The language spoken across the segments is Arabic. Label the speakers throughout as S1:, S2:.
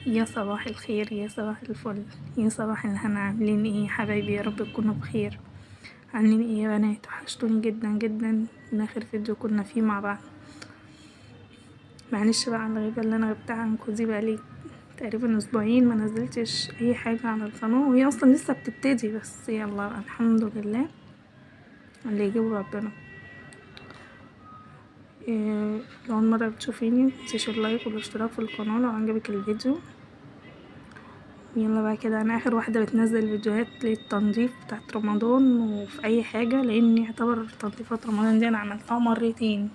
S1: يا صباح الخير، يا صباح الفل، يا صباح الهنا. عاملين ايه يا حبايبي؟ يا رب تكونوا بخير. عاملين ايه يا بنات؟ وحشتوني جدا جدا من اخر فيديو كنا فيه مع بعض. معلش بقى على الغيبة اللي انا غبتها عنكم دي، بقالي تقريبا اسبوعين ما نزلتش اي حاجة على القناة، وهي اصلا لسه بتبتدي، بس يلا بقى الحمد لله اللي يجيبه ربنا. إيه، لو أول مرة بتشوفيني متنسيش اللايك والاشتراك في القناة لو عجبك الفيديو. يلا بقى كده، انا اخر واحده بتنزل فيديوهات للتنظيف بتاعت رمضان وفي اي حاجه، لان يعتبر تنظيفات رمضان دي انا عملتها مرتين.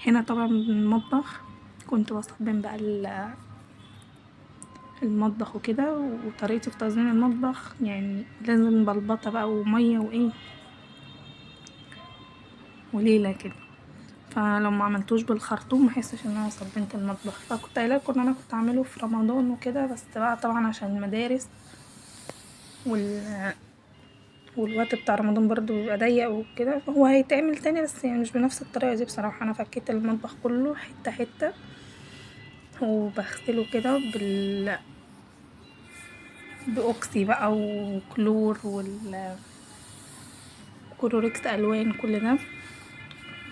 S1: هنا طبعا المطبخ كنت بصمم بقى المطبخ وكده، وطريقتي في تنظيم المطبخ يعني لازم بلبطه بقى وميه وايه وليله كده. فلو ما عملتوش بالخرطوم محسش ان انا صبنت المطبخ، فكنت قايلة ان انا كنت اعمله في رمضان وكده، بس بقى طبعا عشان المدارس والوقت بتاع رمضان برضو بيبقى ضيق وكده، هو هيتعمل تاني بس يعني مش بنفس الطريقة دي. بصراحة انا فكيت المطبخ كله حتة حتة وبغسله كده بأوكسي بقى وكلور وكلوريكس ألوان كل ده.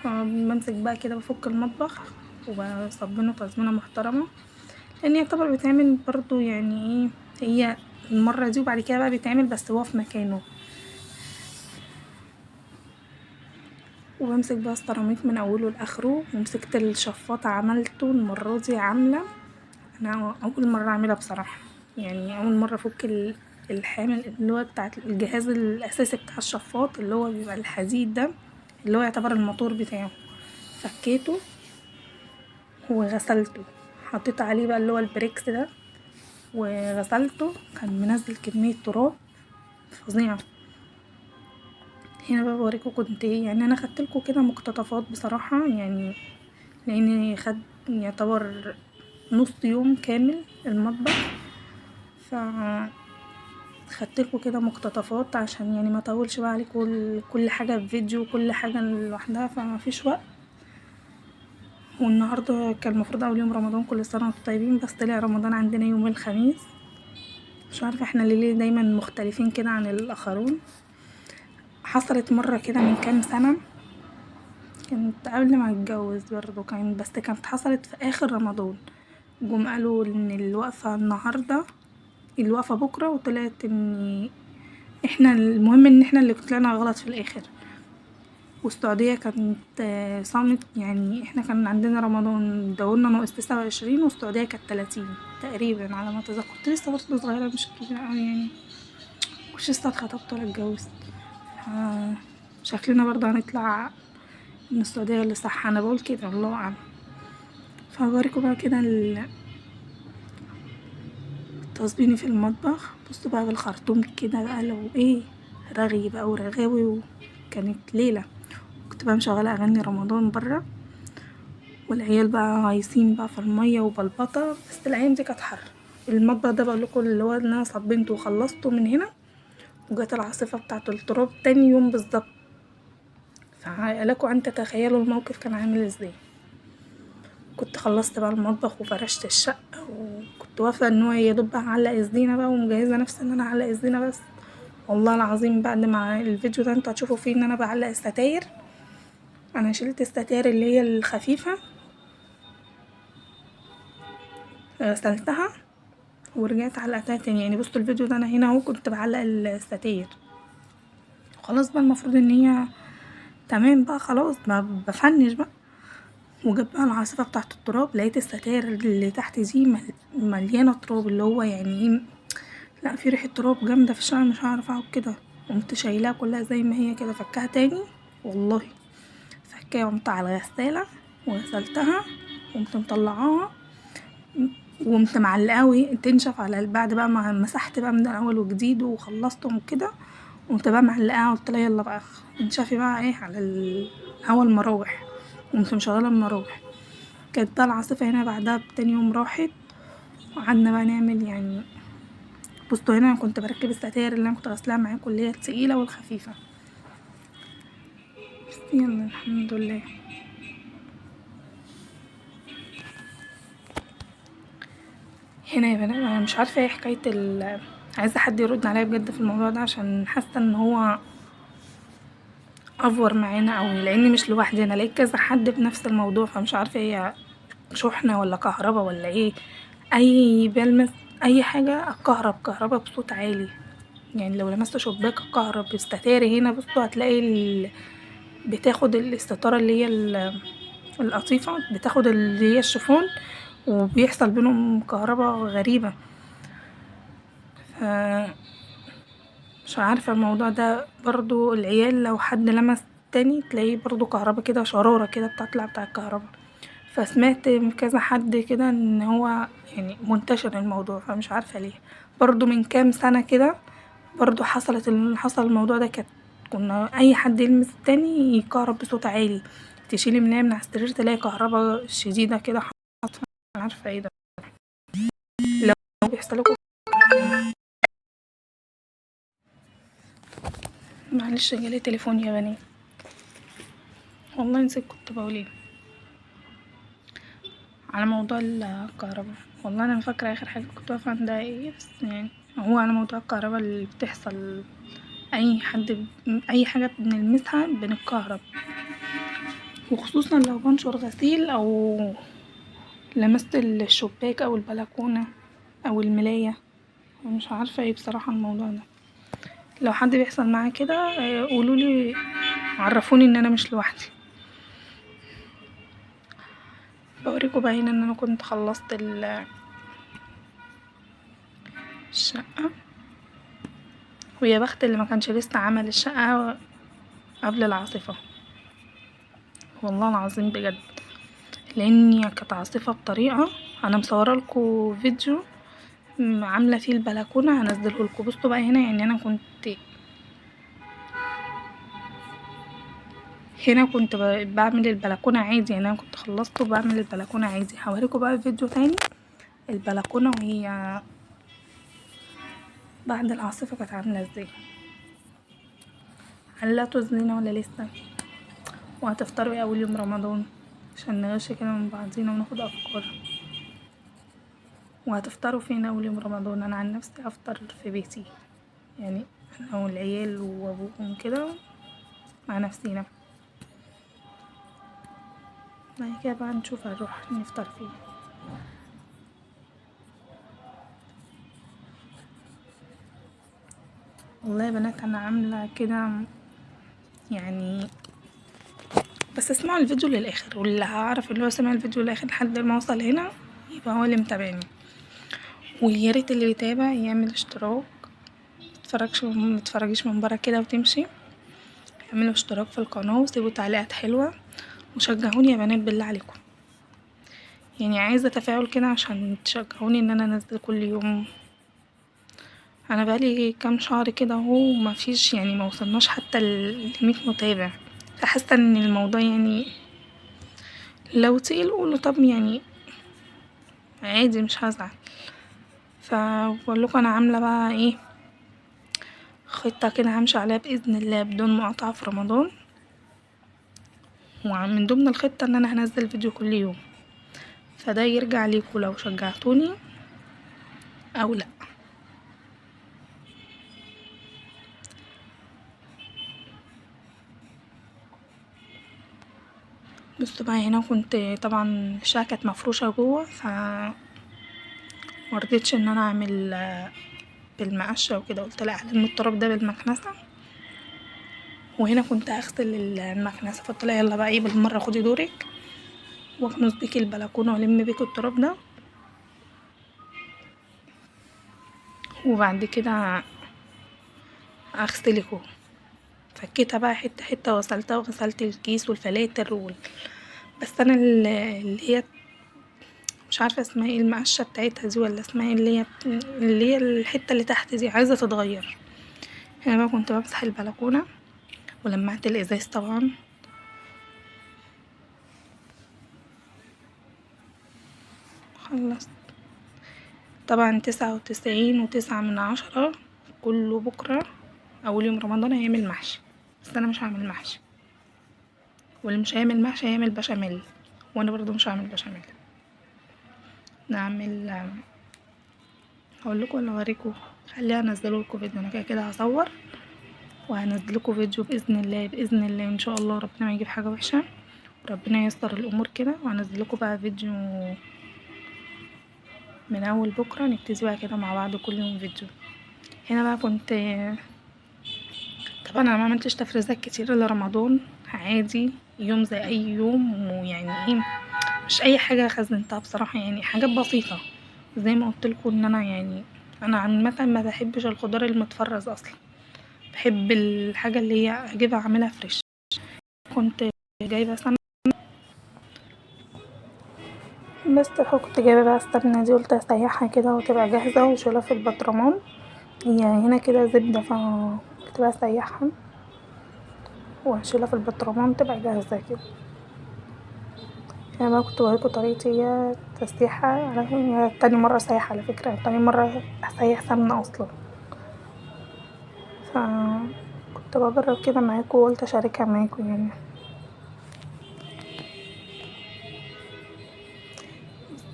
S1: بمسك بقى كده بفك المطبخ وبصبنه تظبينة محترمة، لان يعتبر بيتعمل برضو يعني ايه، هي المرة دي وبعد كده بقى بيتعمل بس هو في مكانه. وبمسك بقى السيراميك من اوله لاخره، ومسكت الشفاطة عملته المرة دي عاملة، انا اول مرة اعملها بصراحة، يعني اول مرة افك الحامل اللي هو بتاع الجهاز الاساسي بتاع الشفاط، اللي هو بيبقى الحديد ده اللي هو يعتبر الموتور بتاعه. فكيته وغسلته، حطيت عليه بقى اللي هو البريكس ده وغسلته، كان منزل كمية تراب فظيعة. هنا بقى بوريكم كنت ايه، يعني انا خدتلكوا كده مقتطفات بصراحة، يعني لاني خد يعتبر نص يوم كامل المطبخ، ف خدتلكوا كده مقتطفات عشان يعني ما اطولش بقى عليكم كل حاجة في فيديو وكل حاجة لوحدها، فما فيش وقت. والنهارده كان المفروض اول يوم رمضان، كل سنة وانتم طيبين، بس طلع رمضان عندنا يوم الخميس. مش عارفة احنا ليه دايما مختلفين كده عن الاخرون. حصلت مرة كده من كام سنة، كانت قبل ما اتجوز برضه، كانت حصلت في اخر رمضان. جم قالوا ان الوقفة النهاردة، الوقفة بكرة، وطلعت ان احنا المهم ان احنا اللي طلعنا غلط في الاخر. والسعودية كانت صامت، يعني احنا كان عندنا رمضان داولنا ناقص 29 والسعودية كانت 30 تقريبا على ما اتذكر. كنت لسه برضه صغيرة مش كبيرة اوي يعني، مش لسه اتخطبت ولا اتجوزت. شكلنا برضه هنطلع ان السعودية اللي صح، انا بقول كده الله اعلم. فهوريكم بقى كده تصبيني في المطبخ. بصوا بقى بالخرطوم كده بقى لو ايه، رغي بقى ورغاوي، وكانت ليلة. كنت بقى مشغلة اغاني رمضان برا، والعيال بقى هايصين بقى في المية وبلبطة، بس الايام دي كانت حر. المطبخ ده بقول لكم اللي هو ان انا صبنته وخلصته من هنا، وجت العاصفة بتاعة التراب تاني يوم بالظبط. فلكم ان تتخيلوا الموقف كان عامل ازاي. كنت خلصت بقى المطبخ وفرشت الشقة، وكنت واقفة ان هو يا دوب بقى اعلق الزينة بقى، ومجهزة نفسي ان انا اعلق الزينة. بس والله العظيم بعد ما الفيديو ده انتوا هتشوفوا فيه ان انا بعلق الستاير، انا شلت الستاير اللي هي الخفيفة، غسلتها ورجعت علقتها تاني. يعني بصوا الفيديو ده انا هنا اهو كنت بعلق الستاير، خلاص بقى المفروض ان هي تمام بقى، خلاص ما بفنش بقى. وجت بقى العاصفة بتاعة التراب، لقيت الستاير اللي تحت دي مليانة تراب، اللي هو يعني ايه، لا في ريحة تراب جامدة في الشقة، مش هعرف اقعد كده. قمت شايلاها كلها زي ما هي كده، فكها تاني والله، فكها قمت على الغسالة وغسلتها، وقمت مطلعاها، وقمت معلقاها وهي تنشف على بعد بقى ما مسحت بقى من اول وجديد وخلصتهم كده. قمت بقى معلقاها، قلت لها يلا بقى انشفي بقى ايه على هوا المراوح. قمت مشغله المراوح. كانت بقى العاصفة هنا بعدها بتاني يوم راحت، وقعدنا بقى نعمل يعني. بصوا هنا انا كنت بركب الستاير اللي انا كنت غسلاها معاكم، اللي هي التقيلة والخفيفة. بس يلا الحمد لله. هنا يا بنات انا مش عارفه ايه حكايه عايزه حد يرد عليا بجد في الموضوع ده، عشان حاسه ان هو افور معانا اوي، لاني مش لوحدي، انا لقيت كذا حد بنفس الموضوع، فمش عارفه هي شحنه ولا كهربا ولا ايه. اي بلمس اي حاجه كهربا بصوت عالي، يعني لو لمست شباك الكهرب الستاري هنا بصوا هتلاقي بتاخد الستاره اللي هي القطيفه، بتاخد اللي هي الشيفون، وبيحصل بينهم كهربا غريبه. ف مش عارفة الموضوع ده برضو، العيال لو حد لمس تاني تلاقيه برضو كهربا كده، شرارة كده بتطلع بتاع الكهربا. فسمعت من كذا حد كده ان هو يعني منتشر الموضوع، فمش عارفة ليه. برضو من كام سنة كده برضو حصل الموضوع ده، كنا اي حد يلمس التاني يكهرب بصوت عالي، تشيلي من على السرير تلاقي كهربا شديدة كده مش عارفة ايه ده. لو بيحصل لكم، معلش جالي تليفون يا بنات، والله نسيت كنت بقول ايه على موضوع الكهرباء. والله انا فاكره اخر حاجه كنت واقفه عندها ايه، بس يعني هو على موضوع الكهرباء اللي بتحصل، اي حاجه بنلمسها بنتكهرب، وخصوصا لو بنشر غسيل او لمست الشباك او البلكونه او الملايه. مش عارفه ايه بصراحه الموضوع ده، لو حد بيحصل معاه كده قولولي، عرفوني ان انا مش لوحدي. بوريكم بقى هنا ان انا كنت خلصت الشقه، ويا بخت اللي ما كانش لسه عمل الشقه قبل العاصفه، والله العظيم بجد، لاني كانت عاصفه بطريقه. انا مصوره لكم فيديو عامله فيه البلكونه، هنزله لكم. بصوا بقى هنا، يعني انا كنت بعمل البلكونه عادي، يعني انا كنت خلصت وبعمل البلكونه عادي. هوريكم بقى فيديو تاني البلكونه وهي بعد العاصفه كانت عامله ازاي. علقتوا الزينه ولا لسه؟ وهتفطروا ايه اول يوم رمضان عشان نغش كده من بعضينا وناخد افكار؟ وهتفطروا فين اول يوم رمضان؟ انا عن نفسي افطر في بيتي، يعني انا والعيال وابوهم كده مع نفسينا، بعد كده بقى نشوف هنروح نفطر فين. والله يا بنات انا عامله كده يعني، بس اسمعوا الفيديو للاخر، واللي هعرف اللي هو سمع الفيديو للاخر لحد ما اوصل هنا يبقى هو اللي متابعني. ويا ريت اللي بيتابع يعمل اشتراك، متفرجيش من برا كده وتمشي. اعملوا اشتراك في القناه وسيبوا تعليقات حلوه وشجعوني يا بنات بالله عليكم، يعني عايزه تفاعل كده عشان تشجعوني ان انا انزل كل يوم. انا بقالي كام شهر كده اهو مفيش، يعني ما وصلناش حتى ل100 متابع، فحاسه ان الموضوع يعني لو تقيل قولوا، طب يعني عادي مش هزعل. فبقول لكم انا عامله بقى ايه، خطه كده همشي عليها باذن الله بدون مقاطعه في رمضان، ومن ضمن الخطه ان انا هنزل فيديو كل يوم، فده يرجع ليكم لو شجعتوني او لا. بصوا بقى هنا كنت طبعا الشقه كانت مفروشه جوه، مرضتش ان انا اعمل بالمقشه وكده، قلت لا هلم التراب ده بالمكنسه. وهنا كنت هغسل المكنسه، فقلت لها يلا بقى ايه بالمره خدي دورك واكنس بيكي البلكونه والم بيكي التراب ده، وبعد كده اغسلك. فكيتها بقى حته حته وغسلتها، وغسلت الكيس والفلاتر بس انا اللي هي مش عارفه اسمها ايه المقشه بتاعتها دي، ولا اسمها ايه اللي هي الحته اللي تحت دي عايزه تتغير. هنا بقى كنت بمسح البلكونه ولمعت الازاز طبعا. خلصت طبعا 99.9 كله بكره اول يوم رمضان هيعمل محشي، بس انا مش هعمل محشي، واللي مش هيعمل محشي هيعمل بشاميل، وانا برضو مش هعمل بشاميل. نعمل اقول لكم ولا اوريكم؟ خليها انزله لكم فيديو، انا كده كده هصور وهنزل لكم فيديو باذن الله باذن الله ان شاء الله. ربنا ما يجيب حاجه وحشه وربنا ييسر الامور كده، وهنزل لكم بقى فيديو من اول بكره نبتدي بقى كده مع بعض كل يوم فيديو. هنا بقى كنت طبعا انا ما عملتش تفريزات كتير الا رمضان، عادي يوم زي اي يوم، ويعني ايه مش اي حاجه خزنتها بصراحه، يعني حاجات بسيطه زي ما قلت لكم ان انا يعني انا عامه ما بحبش الخضار المتفرز اصلا، بحب الحاجه اللي هي اجيبها اعملها فريش. كنت جايبه سمنه، بس كنت جايبه بقى السمنه دي قلت اسيحها كده وتبقى جاهزه وشيلها في البطرمان. هي هنا كده زبده فقلت بقى اسيحها وهشيلها في البطرمان تبقى جاهزه كده. انا بقى كنت بوريكم طريقتي هي تسييحة، هي تاني مرة اسيح على فكرة، تاني مرة اسيح سمنة اصلا، فكنت بجرب كده معاكم وقلت اشاركها معاكم يعني.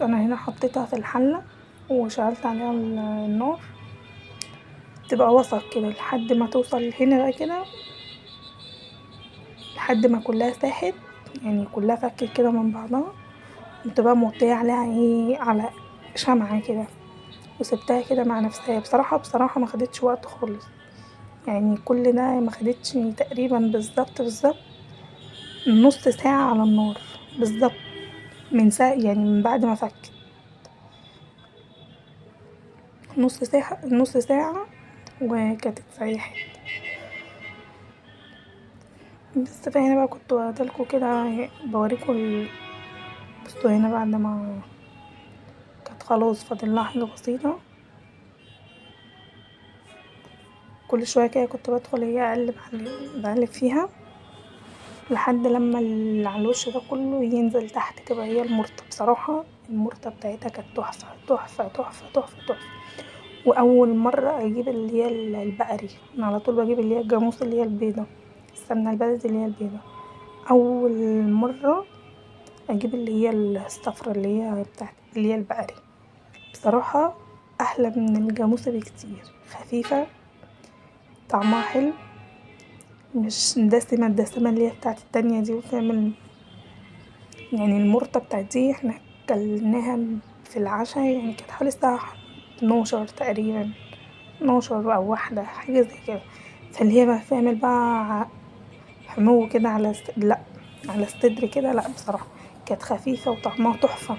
S1: انا هنا حطيتها في الحلة وشغلت عليها النار تبقى وسط كده لحد ما توصل هنا بقى كده، لحد ما كلها ساحت يعني كلها فكت كده من بعضها، بتبقى موطية عليها ايه على شمعة كده، وسبتها كده مع نفسها. بصراحة ما خدتش وقت خالص، يعني كل ده ما خدتش تقريبا بالظبط نص ساعة على النار بالظبط، من ساعة يعني من بعد ما فكت نص ساعة وكانت اتسيحت. بس فهنا بقى كنت واخدالكوا كده بوريكوا بصوا هنا بعد ما كانت خلاص فاضلها حاجة بسيطة، كل شوية كده كنت بدخل هي بقلب فيها لحد لما اللي على الوش ده كله ينزل تحت تبقى هي المرطة. بصراحة المرطة بتاعتها كانت تحفة تحفة تحفة تحفة تحفة. واول مرة اجيب اللي هي البقري، انا على طول بجيب اللي هي الجاموس اللي هي البيضة، السمنة البلدي اللي هي البيضة. اول مرة اجيب اللي هي الصفرة اللي هي بتاعت اللي هي البقري، بصراحة احلى من الجاموسة بكتير، خفيفة طعمها حلو، مش دسمة الدسمة اللي هي بتاعت التانية دي. وكمان يعني المرطة بتاعت دي احنا كلناها في العشاء، يعني كانت حوالي الساعة 12 تقريبا، 12 او واحدة حاجة زي كده، فاللي هي بقى تعمل بقى حمو كده على لا على الصدر كده، لا بصراحة كانت خفيفة وطعمها تحفة.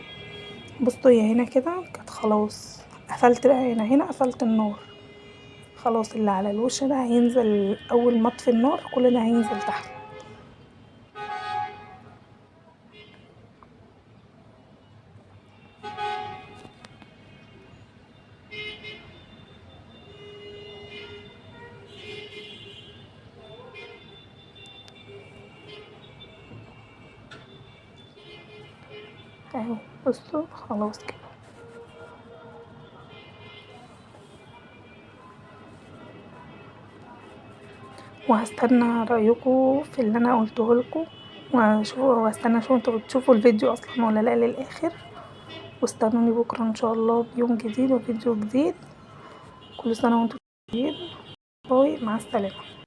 S1: بصوا هي هنا كده كانت خلاص، قفلت بقى هنا قفلت النار خلاص، اللي على الوش ده هينزل اول ما اطفي النار كل ده هينزل تحت. اهو بصوا خلاص كده، وهستنى رايكم في اللي انا قلته لكم، واستنى اشوف انتوا بتشوفوا الفيديو اصلا ولا لا للاخر، واستنوني بكره ان شاء الله بيوم جديد وفيديو جديد. كل سنه وانتم طيبين، باي مع السلامه.